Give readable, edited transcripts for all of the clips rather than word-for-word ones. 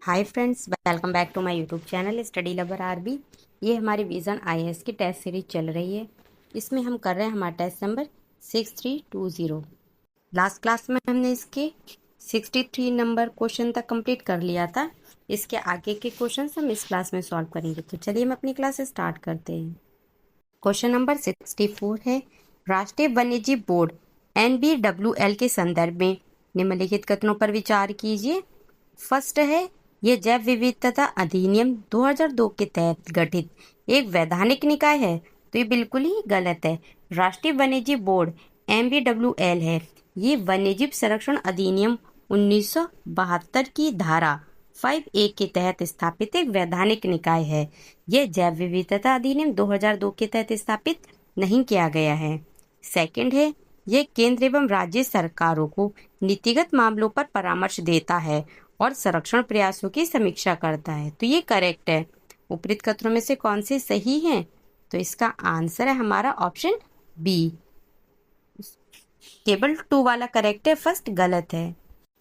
Hi friends, welcome back to my YouTube channel study lover RB. ये हमारी Vision IAS की test series चल रही है। इसमें हम कर रहे हैं हमारा टेस्ट नंबर 6320। लास्ट क्लास में हमने इसके 63 नंबर क्वेश्चन तक कंप्लीट कर लिया था। इसके आगे के क्वेश्चन हम इस क्लास में सॉल्व करेंगे। तो चलिए हम अपनी क्लास स्टार्ट करते हैं। क्वेश्चन नंबर 64 है, राष्ट्रीय वन्यजीव बोर्ड NBWL के संदर्भ में निम्नलिखित कथनों पर विचार कीजिए। फर्स्ट है, यह जैव विविधता अधिनियम 2002 के तहत गठित एक वैधानिक निकाय है। तो ये बिल्कुल ही गलत है। राष्ट्रीय वन्यजीव बोर्ड NBWL है। ये वन्यजीव संरक्षण अधिनियम 1972 की धारा 5A के तहत स्थापित एक वैधानिक निकाय है। यह जैव विविधता अधिनियम 2002 के तहत स्थापित नहीं किया गया है। सेकंड है, यह केंद्र एवं राज्य सरकारों को नीतिगत मामलों पर परामर्श देता है और संरक्षण प्रयासों की समीक्षा करता है। तो ये करेक्ट है। उपरोक्त कथनों में से कौन से सही हैं? तो इसका आंसर है हमारा ऑप्शन बी। टेबल 2 वाला करेक्ट है, फर्स्ट गलत है।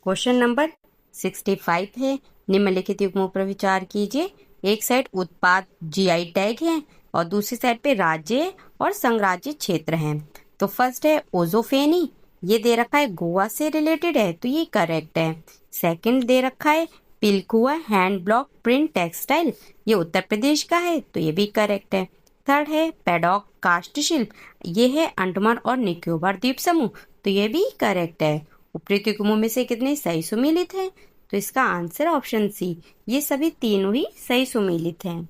क्वेश्चन नंबर 65 है, निम्नलिखित युग्मों पर विचार कीजिए। एक साइड उत्पाद GI टैग है और दूसरी साइड पे राज्य और संघराज्य क्षेत्र हैं। तो फर्स्ट है ओजोफेनी, ये दे रखा है गोवा से रिलेटेड है, तो ये करेक्ट है। सेकंड दे रखा है Pilkhuwa hand block print textile, ये उत्तर प्रदेश का है, तो ये भी करेक्ट है। थर्ड है पैडॉक काष्ठ शिल्प, ये है अंडमान और निकोबार द्वीप समूह, तो ये भी करेक्ट है। उपरोक्त युग्मों में से कितने सही सुमेलित हैं? तो इसका आंसर ऑप्शन सी, ये सभी तीनों ही सही सुमेलित हैं।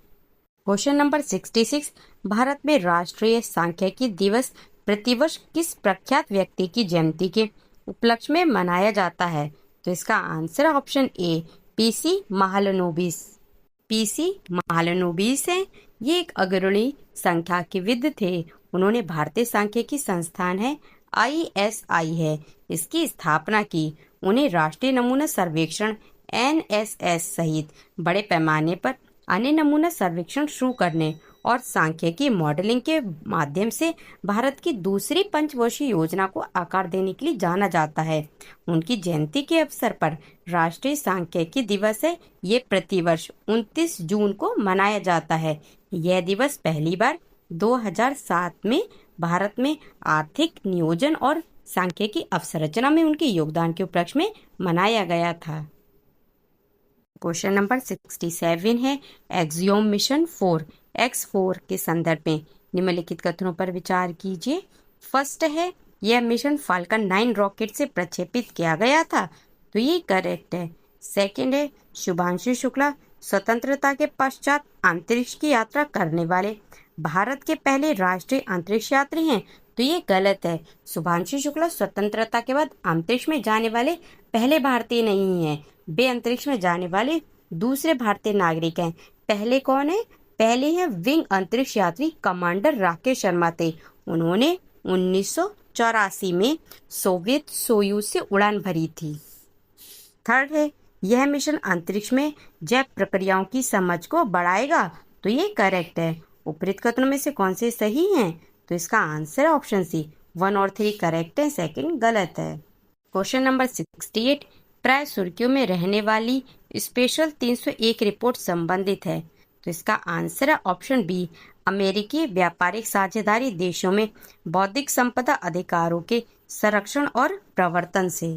क्वेश्चन नंबर 66, भारत में राष्ट्रीय सांख्यिकी दिवस प्रतिवर्ष किस प्रख्यात व्यक्ति की जयंती के उपलक्ष्य में मनाया जाता है? तो इसका answer option A, PC Mahalanobis. PC Mahalanobis है, ये एक अग्रणी सांख्यिकीविद थे। उन्होंने भारतीय सांख्यिकी संस्थान है ISI है, इसकी स्थापना की। उन्हें राष्ट्रीय नमूना सर्वेक्षण NSS सहित बड़े पैमाने पर अन्य नमूना सर्वेक्षण शुरू करने और सांख्यिकी मॉडलिंग के माध्यम से भारत की दूसरी पंचवर्षीय योजना को आकार देने के लिए जाना जाता है। उनकी जयंती के अवसर पर राष्ट्रीय सांख्यिकी दिवस है, ये प्रतिवर्ष 29 जून को मनाया जाता है। यह दिवस पहली बार 2007 में भारत में आर्थिक नियोजन और सांख्यिकी अवसंरचना में उनके योगदान के उपलक्ष्य में मनाया गया था। क्वेश्चन नंबर 67 है, एक्सियोम मिशन 4 X4 के संदर्भ में निम्नलिखित कथनों पर विचार कीजिए। फर्स्ट है, यह मिशन फाल्कन 9 रॉकेट से प्रक्षेपित किया गया था, तो ये करेक्ट है। सेकंड है, शुभांशु शुक्ला स्वतंत्रता के पश्चात अंतरिक्ष की यात्रा करने वाले भारत के पहले राष्ट्रीय अंतरिक्ष यात्री हैं, तो ये गलत है। शुभांशु शुक्ला स्वतंत्रता के बाद अंतरिक्ष में जाने वाले पहले भारतीय नहीं हैं, वे अंतरिक्ष में जाने वाले दूसरे भारतीय नागरिक हैं। पहले कौन है? पहले है विंग अंतरिक्ष यात्री कमांडर राकेश शर्मा थे। उन्होंने 1984 में सोवियत सोयूज से उड़ान भरी थी। थर्ड है, यह मिशन अंतरिक्ष में जैव प्रक्रियाओं की समझ को बढ़ाएगा, तो ये करेक्ट है। उपरोक्त कथनों में से कौन से सही हैं? तो इसका आंसर ऑप्शन सी, 1 और 3 करेक्ट है, सेकंड गलत है। क्वेश्चन नंबर 68, प्राय सुर्खियों में रहने वाली स्पेशल 301 रिपोर्ट संबंधित है, तो इसका आंसर है ऑप्शन बी, अमेरिकी व्यापारिक साझेदारी देशों में बौद्धिक संपदा अधिकारों के संरक्षण और प्रवर्तन से।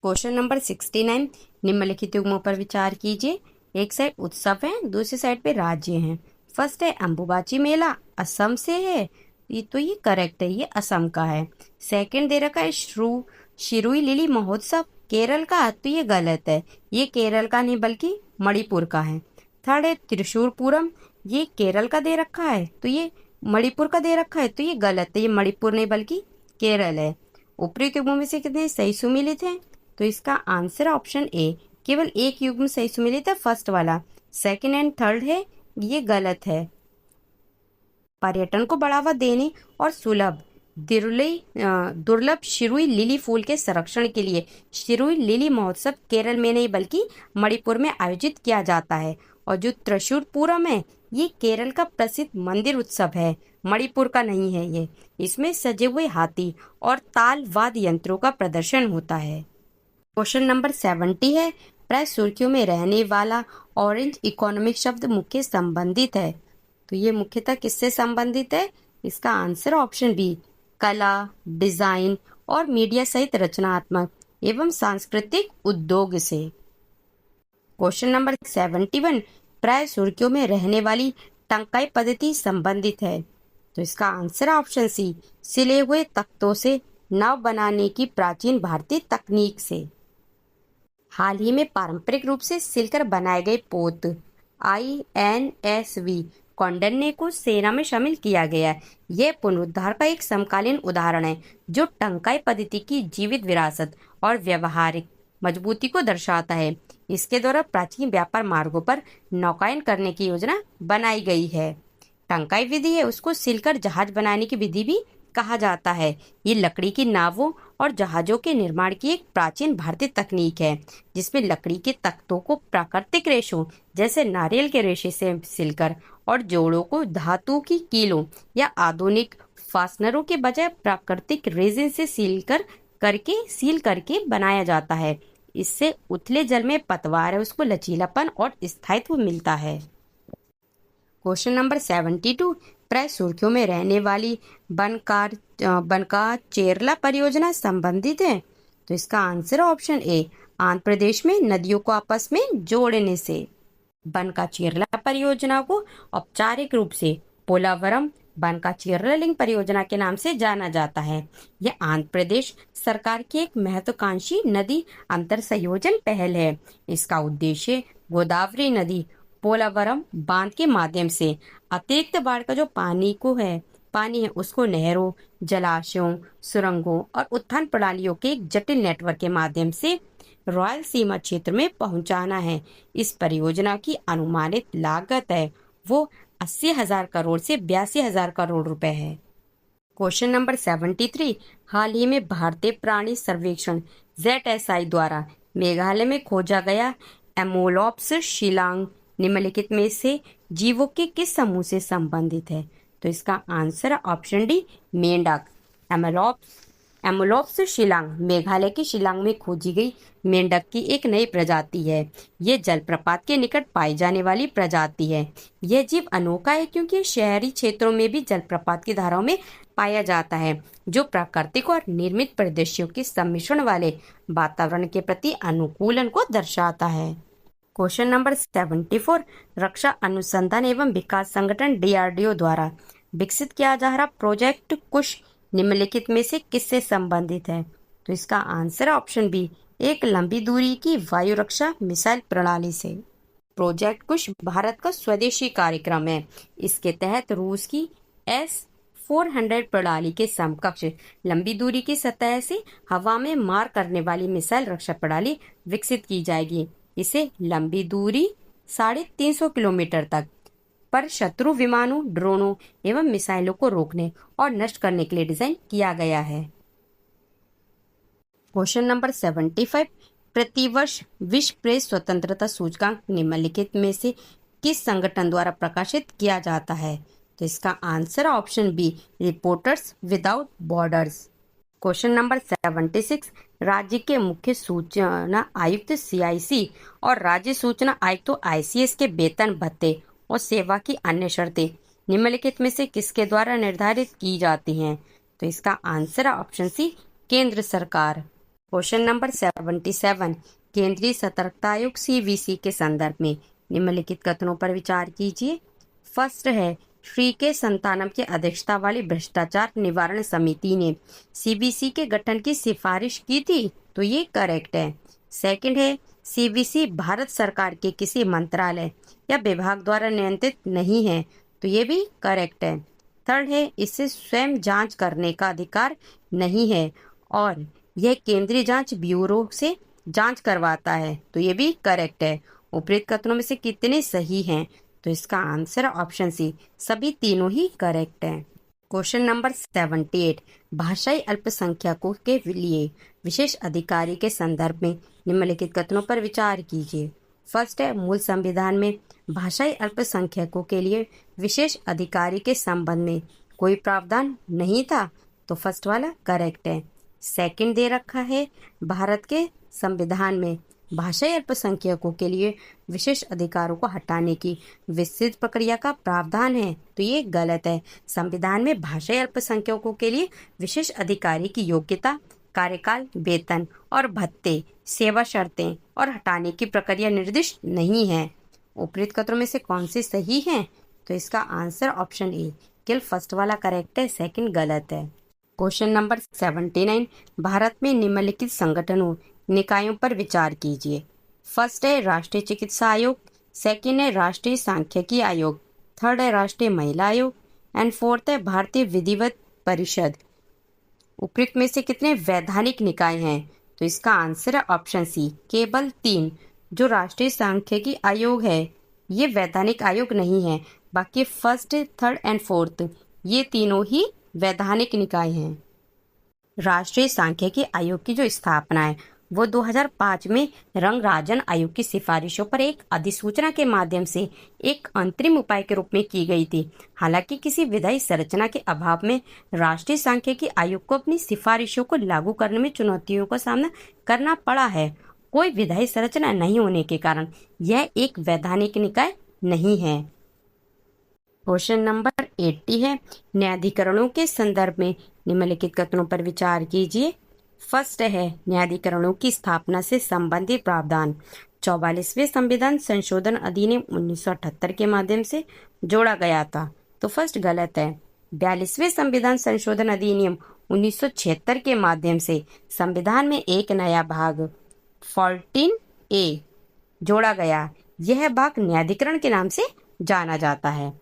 क्वेश्चन नंबर 69, निम्नलिखित युग्मों पर विचार कीजिए। एक साइड उत्सव है, दूसरी साइड पे राज्य हैं। फर्स्ट है अंबुबाची मेला, असम से है, तो ये करेक्ट है, ये असम का है। सेकंड दे रखा है शिरुई लिली महोत्सव, केरल का, तो ये गलत है, ये केरल का नहीं बल्कि मणिपुर का है। थर्ड है त्रिशूर पूरम, ये केरल का दे रखा है, तो ये मणिपुर का दे रखा है, तो ये गलत है, ये मणिपुर नहीं बल्कि केरल है। उपरोक्त युग्मों में से कितने सही सुमेलित हैं? तो इसका आंसर ऑप्शन ए, केवल एक युग्म सही सुमेलित है, फर्स्ट वाला। सेकंड एंड थर्ड है, ये गलत है। पर्यटन को बढ़ावा देने और सुलभ दुर्लभ शिरुई लिली फूल के संरक्षण के लिए शिरुई लिली महोत्सव केरल में नहीं बल्कि मणिपुर में आयोजित किया जाता है। और जो त्रिशूर पूरम है, ये केरल का प्रसिद्ध मंदिर उत्सव है, मणिपुर का नहीं है ये। इसमें सजे हुए हाथी और ताल वाद्य यंत्रों का प्रदर्शन होता है। क्वेश्चन नंबर 70 है, प्राय सुर्खियों में रहने वाला ऑरेंज इकोनॉमिक शब्द मुख्य संबंधित है, तो ये मुख्यतः किससे संबंधित है? इसका आंसर ऑप्शन बी, कला, डिजाइन और मीडिया सहित रचनात्मक एवं सांस्कृतिक उद्योग से। क्वेश्चन नंबर 71, प्राय सुर्खियों में रहने वाली टंकाई पद्धति संबंधित है, तो इसका आंसर ऑप्शन सी, सिले हुए तख्तों से नाव बनाने की प्राचीन भारतीय तकनीक से। हाल ही में पारंपरिक रूप से सिलकर बनाए गए पोत INSV कौंडिन्य को सेना में शामिल किया गया है। यह पुनरुद्धार का एक समकालीन उदाहरण है जो टंकाई पद्धति की जीवित विरासत और व्यवहारिक मजबूती को दर्शाता है। इसके द्वारा प्राचीन व्यापार मार्गों पर नौकायन करने की योजना बनाई गई है। टंकाई विधि है उसको सिलकर जहाज बनाने की विधि भी कहा जाता है। ये लकड़ी की नावों और जहाजों के निर्माण की एक प्राचीन भारतीय तकनीक है जिसमें लकड़ी के तख्तों को प्राकृतिक रेशों जैसे नारियल के रेशे से सिलकर और जोड़ों को धातु की कीलों या आधुनिक फास्टनरों के बजाय प्राकृतिक रेजिन से सील करके बनाया जाता है। इससे उथले जल में पतवार है उसको लचीलापन और स्थायित्व मिलता है। क्वेश्चन नंबर 72, प्राय सुर्खियों में रहने वाली बनका चेरला परियोजना संबंधित है, तो इसका answer option A, Andhra Pradesh में नदियों को आपस में जोड़ने से। बनका चेरला परियोजना को औपचारिक रूप से पोलावरम बनका चेरला लिंक परियोजना के नाम से जाना जाता है। यह आंध्र प्रदेश सरकार की एक महत्वाकांक्षी नदी अंतर संयोजन पहल है। इसका उद्देश्य गोदावरी नदी पोलावरम बांध के माध्यम से अतिरिक्त बाढ़ का जो पानी है उसको नहरों, जलाशयों, सुरंगों और उत्थान प्रणालियों के एक जटिल नेटवर्क के माध्यम से रॉयल सीमा क्षेत्र में पहुंचाना है। इस परियोजना की अनुमानित लागत है वो 80,000 करोड़ से 82,000 करोड़ रुपए है। क्वेश्चन नंबर 73, हाल ही में भारतीय प्राणी सर्वेक्षण ZSI द्वारा मेघालय में खोजा गया एमोलॉप्स शिलांग निम्नलिखित में से जीवों के किस समूह से संबंधित है, तो इसका आंसर ऑप्शन डी, मेंढक। एमोलॉप्स शिलांग मेघालय के शिलांग में खोजी गई मेंढक की एक नई प्रजाति है। यह जलप्रपात के निकट पाई जाने वाली प्रजाति है। यह जीव अनोखा है क्योंकि शहरी क्षेत्रों में भी जलप्रपात की धाराओं में पाया जाता है जो प्राकृतिक और निर्मित परिदृश्यों के सम्मिश्रण वाले वातावरण के प्रति अनुकूलन को दर्शाता है। क्वेश्चन नंबर 74, रक्षा अनुसंधान एवं विकास संगठन DRDO द्वारा विकसित किया जा रहा प्रोजेक्ट कुश निम्नलिखित में से किससे संबंधित है, तो इसका आंसर ऑप्शन बी, एक लंबी दूरी की वायु रक्षा मिसाइल प्रणाली से। प्रोजेक्ट कुश भारत का स्वदेशी कार्यक्रम है। इसके तहत रूस की S-400 प्रणाली के समकक्ष लंबी दूरी की सतह से हवा में मार करने वाली मिसाइल रक्षा प्रणाली विकसित की जाएगी। इसे लंबी दूरी 350 किलोमीटर तक पर शत्रु विमानों, ड्रोनों एवं मिसाइलों को रोकने और नष्ट करने के लिए डिजाइन किया गया है। क्वेश्चन नंबर 75, प्रतिवर्ष विश्व प्रेस स्वतंत्रता सूचकांक निम्नलिखित में से किस संगठन द्वारा प्रकाशित किया जाता है, तो इसका answer option B, reporters without borders. Question number 76, राज्य के मुख्य सूचना आयुक्त CIC और राज्य सूचना आयुक्त ICS के वेतन भत्ते और सेवा की अन्य शर्तें निम्नलिखित में से किसके द्वारा निर्धारित की जाती हैं, तो इसका आंसर ऑप्शन सी, केंद्र सरकार। क्वेश्चन नंबर 77, केंद्रीय सतर्कता आयोग CVC के संदर्भ में निम्नलिखित कथनों पर विचार कीजिए। फर्स्ट है, श्री के संतानम की अध्यक्षता वाली भ्रष्टाचार निवारण समिति ने CVC के गठन की सिफारिश की थी, तो ये करेक्ट है। सेकंड है, CVC भारत सरकार के किसी मंत्रालय या विभाग द्वारा नियंत्रित नहीं है, तो ये भी करेक्ट है। थर्ड है, इसे स्वयं जांच करने का अधिकार नहीं है और यह केंद्रीय जांच ब्यूरो से जांच करवाता है, तो ये भी करेक्ट है। उपरोक्त कथनों में से कितने सही हैं, तो इसका आंसर ऑप्शन सी, सभी तीनों ही करेक्ट हैं। क्वेश्चन नंबर 78, भाषाई अल्पसंख्यकों के लिए विशेष अधिकारी के संदर्भ में निम्नलिखित कथनों पर विचार कीजिए। फर्स्ट है, मूल संविधान में भाषाई अल्पसंख्यकों के लिए विशेष अधिकारी के संबंध में कोई प्रावधान नहीं था, तो फर्स्ट वाला करेक्ट है। सेकंड दे रखा है, भारत के संविधान में भाषाई अल्पसंख्यकों के लिए विशेष अधिकारों को हटाने की विस्तृत प्रक्रिया का प्रावधान है, तो ये गलत है। संविधान में भाषाई अल्पसंख्यकों के लिए विशेष अधिकारी की योग्यता, कार्यकाल, वेतन और भत्ते, सेवा शर्तें और हटाने की प्रक्रिया निर्दिष्ट नहीं है। उपरोक्त कथनों में से कौन सी सही है? तो इसका आंसर ऑप्शन ए, केवल फर्स्ट वाला करेक्ट है, सेकंड गलत है। क्वेश्चन नंबर 79, भारत में निम्नलिखित संगठनों निकायों पर विचार कीजिए। फर्स्ट है राष्ट्रीय चिकित्सा आयोग, सेकंड है राष्ट्रीय सांख्यिकी आयोग, थर्ड है राष्ट्रीय महिला आयोग एंड फोर्थ है भारतीय विधिवत परिषद। उपयुक्त में से कितने वैधानिक निकाय हैं? तो इसका आंसर है ऑप्शन सी, केवल 3। जो राष्ट्रीय सांख्यिकी आयोग है ये वैधानिक आयोग नहीं है, बाकी फर्स्ट, थर्ड एंड फोर्थ ये तीनों ही वैधानिक निकाय हैं। राष्ट्रीय सांख्यिकी आयोग की जो स्थापना है वो 2005 में रंगराजन आयोग की सिफारिशों पर एक अधिसूचना के माध्यम से एक अंतरिम उपाय के रूप में की गई थी। हालांकि किसी विधायी संरचना के अभाव में राष्ट्रीय सांख्यिकी आयोग को अपनी सिफारिशों को लागू करने में चुनौतियों का सामना करना पड़ा है। कोई विधायी संरचना नहीं होने के कारण यह एक वैधानिक निकाय नहीं है। क्वेश्चन नंबर 80 है, न्यायाधिकरणों के संदर्भ में निम्नलिखित कथनों पर विचार कीजिए। फर्स्ट है न्यायाधिकरणों की स्थापना से संबंधित प्रावधान 44वें संविधान संशोधन अधिनियम 1978 के माध्यम से जोड़ा गया था, तो फर्स्ट गलत है। 42वें संविधान संशोधन अधिनियम 1976 के माध्यम से संविधान में एक नया भाग 14A जोड़ा गया। यह भाग न्यायाधिकरण के नाम से जाना जाता है,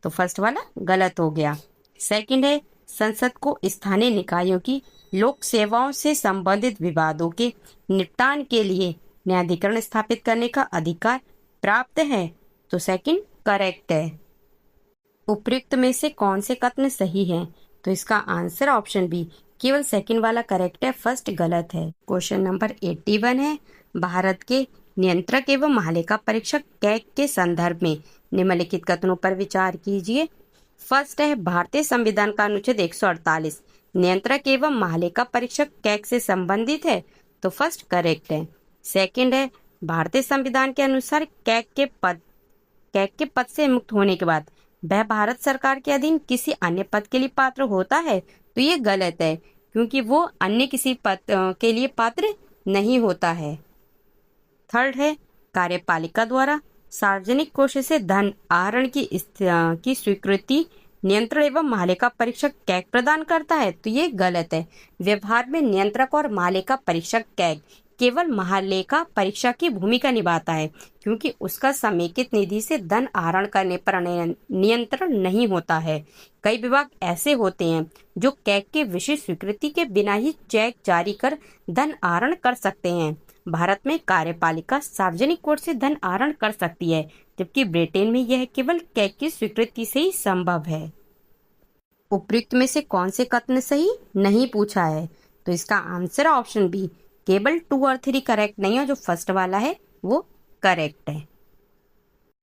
तो फर्स्ट वाला गलत हो गया। सेकंड है संसद को स्थानीय निकायों की लोक सेवाओं से संबंधित विवादों के निपटान के लिए न्यायाधिकरण स्थापित करने का अधिकार प्राप्त है, तो सेकंड करेक्ट है। उपयुक्त में से कौन से कथन सही हैं? तो इसका आंसर ऑप्शन बी, केवल सेकंड वाला करेक्ट है, फर्स्ट गलत है। क्वेश्चन नंबर 81 है, भारत के नियंत्रक एवं महालेखा परीक्षक कैग के संदर्भ में निम्नलिखित कथनों पर विचार कीजिए। फर्स्ट है भारतीय संविधान का अनुच्छेद 148 नियंत्रक एवं महालेखा परीक्षक कैग से संबंधित है, तो फर्स्ट करेक्ट है। सेकंड है भारतीय संविधान के अनुसार कैग के पद से मुक्त होने के बाद वह भारत सरकार के अधीन किसी अन्य पद के लिए पात्र होता है, तो ये गलत है क्योंकि वो अन्य किसी पद के लिए पात्र नहीं होता है। थर्ड है कार्यपालिका द्वारा सार्वजनिक कोष से धन आहरण की स्वीकृति नियंत्रण एवं महालेखा परीक्षक कैग प्रदान करता है, तो ये गलत है। व्यवहार में नियंत्रक और महालेखा परीक्षक कैग केवल महालेखा परीक्षा की भूमिका निभाता है क्योंकि उसका समेकित निधि से धन आहरण करने पर नियंत्रण नहीं होता है। कई विभाग ऐसे होते हैं जो कैग के विशेष स्वीकृति के बिना ही चेक जारी कर धन आहरण कर सकते हैं। भारत में कार्यपालिका सार्वजनिक कोष से धन आहरण कर सकती है, जबकि ब्रिटेन में यह केवल कैग की स्वीकृति से ही संभव है। उपयुक्त में से कौन से कथन सही नहीं पूछा है? तो इसका आंसर ऑप्शन बी, केवल 2 और 3 करेक्ट नहीं है, जो फर्स्ट वाला है वो करेक्ट है।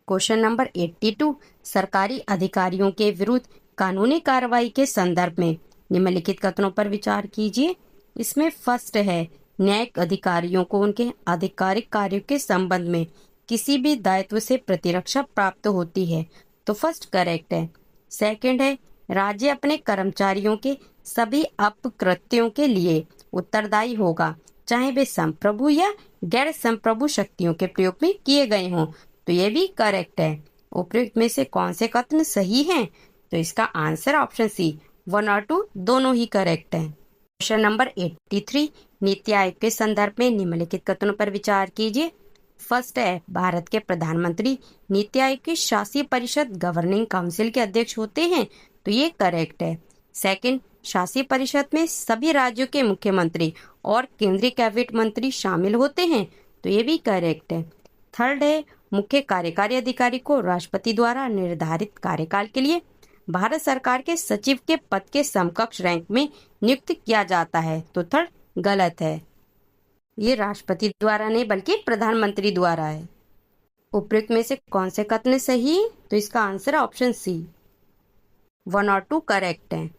क्वेश्चन नंबर 82, सरकारी अधिकारियों के विरुद्ध कानूनी कार्रवाई के संदर्भ में निम्नलिखित कथनों पर विचार कीजिए। इसमें फर्स्ट है न्यायिक अधिकारियों को उनके आधिकारिक कार्यों के संबंध में किसी भी दायित्व से प्रतिरक्षा प्राप्त होती है, तो फर्स्ट करेक्ट है। सेकंड है राज्य अपने कर्मचारियों के सभी अपकृत्यों के लिए उत्तरदायी होगा, चाहे वे संप्रभु या गैर संप्रभु शक्तियों के प्रयोग में किए गए हों, तो ये भी करेक्ट है। उपयुक्त में से कौन से कथन सही हैं? तो इसका आंसर ऑप्शन सी, 1 और 2 दोनों ही करेक्ट है। क्वेश्चन नंबर 83, नीति आयोग के संदर्भ में निम्नलिखित कथनों पर विचार कीजिए। फर्स्ट है भारत के प्रधानमंत्री नीति आयोग की शासी परिषद गवर्निंग काउंसिल के अध्यक्ष होते हैं, तो ये करेक्ट है। सेकंड, शासी परिषद में सभी राज्यों के मुख्यमंत्री और केंद्रीय कैबिनेट मंत्री शामिल होते हैं, तो ये भी करेक्ट है। थर्ड है मुख्य कार्यकारी अधिकारी को राष्ट्रपति द्वारा निर्धारित कार्यकाल के लिए भारत सरकार के सचिव के पद के समकक्ष रैंक में नियुक्त किया जाता है, तो थर्ड गलत है। ये राष्ट्रपति द्वारा नहीं बल्कि प्रधानमंत्री द्वारा है। उपयुक्त में से कौन से कथन सही? तो इसका आंसर ऑप्शन सी, 1 और 2 करेक्ट है।